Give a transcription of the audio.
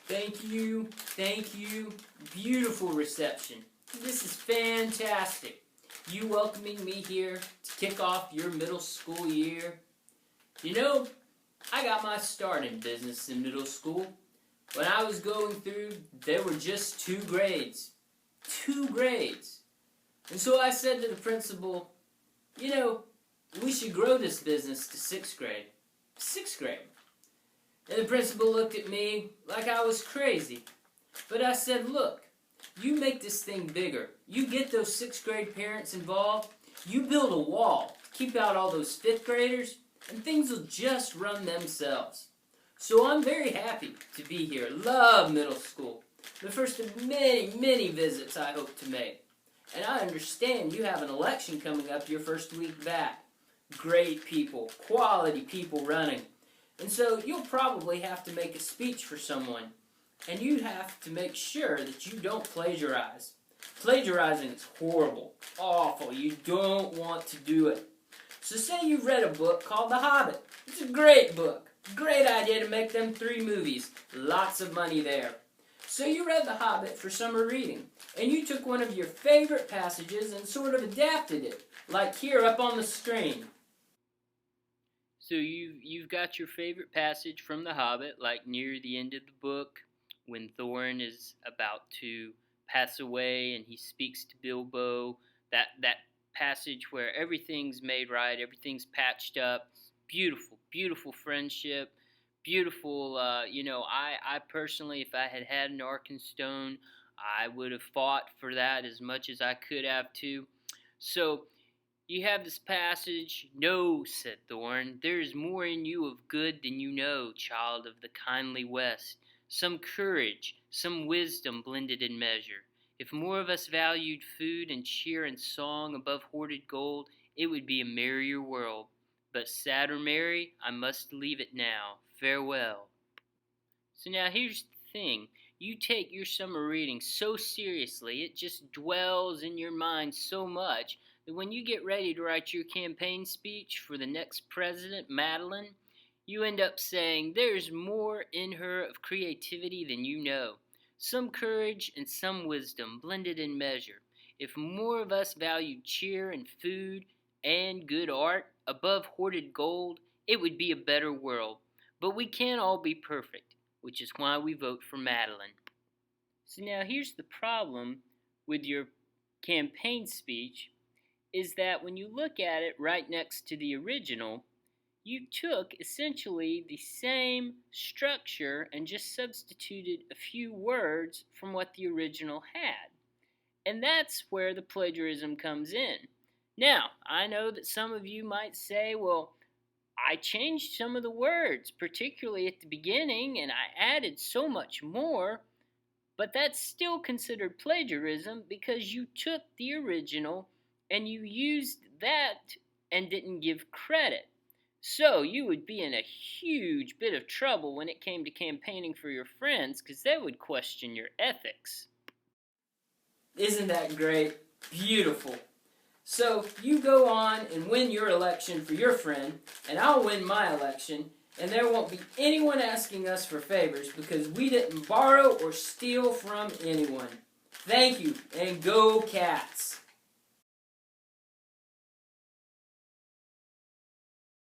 Thank you. Beautiful reception. This is fantastic. You welcoming me here to kick off your middle school year. You know, I got my start in business in middle school. When I was going through, there were just 2 grades. 2 grades. And so I said to the principal, we should grow this business to 6th grade. 6th grade. And the principal looked at me like I was crazy. But I said, look, you make this thing bigger. You get those 6th grade parents involved. You build a wall. Keep out all those 5th graders. And things will just run themselves. So I'm very happy to be here. Love middle school. The first of many, many visits I hope to make. And I understand you have an election coming up your first week back. Great people, quality people running. And so you'll probably have to make a speech for someone. And you have to make sure that you don't plagiarize. Plagiarizing is horrible, awful. You don't want to do it. So say you've read a book called The Hobbit. It's a great book. Great idea to make them 3 movies. Lots of money there. So you read The Hobbit for summer reading, and you took one of your favorite passages and sort of adapted it, like here up on the screen. So you've got your favorite passage from The Hobbit, like near the end of the book, when Thorin is about to pass away and he speaks to Bilbo, that passage where everything's made right, everything's patched up, beautiful, beautiful friendship, beautiful, I personally, if I had an Arkenstone, I would have fought for that as much as I could have too. So, you have this passage, "No," said Thorin, "there is more in you of good than you know, child of the kindly West. Some courage, some wisdom blended in measure. If more of us valued food and cheer and song above hoarded gold, it would be a merrier world. But sad or merry, I must leave it now. Farewell." So now here's the thing. You take your summer reading so seriously, it just dwells in your mind so much that when you get ready to write your campaign speech for the next president, Madeline, you end up saying, "There's more in her of creativity than you know. Some courage and some wisdom blended in measure. If more of us valued cheer and food and good art above hoarded gold, it would be a better world. But we can't all be perfect, which is why we vote for Madeline." So now here's the problem with your campaign speech, is that when you look at it right next to the original, you took essentially the same structure and just substituted a few words from what the original had. And that's where the plagiarism comes in. Now, I know that some of you might say, well, I changed some of the words, particularly at the beginning, and I added so much more, but that's still considered plagiarism because you took the original and you used that and didn't give credit. So you would be in a huge bit of trouble when it came to campaigning for your friends because they would question your ethics. Isn't that great? Beautiful. So you go on and win your election for your friend, and I'll win my election, and there won't be anyone asking us for favors because we didn't borrow or steal from anyone. Thank you, and go Cats!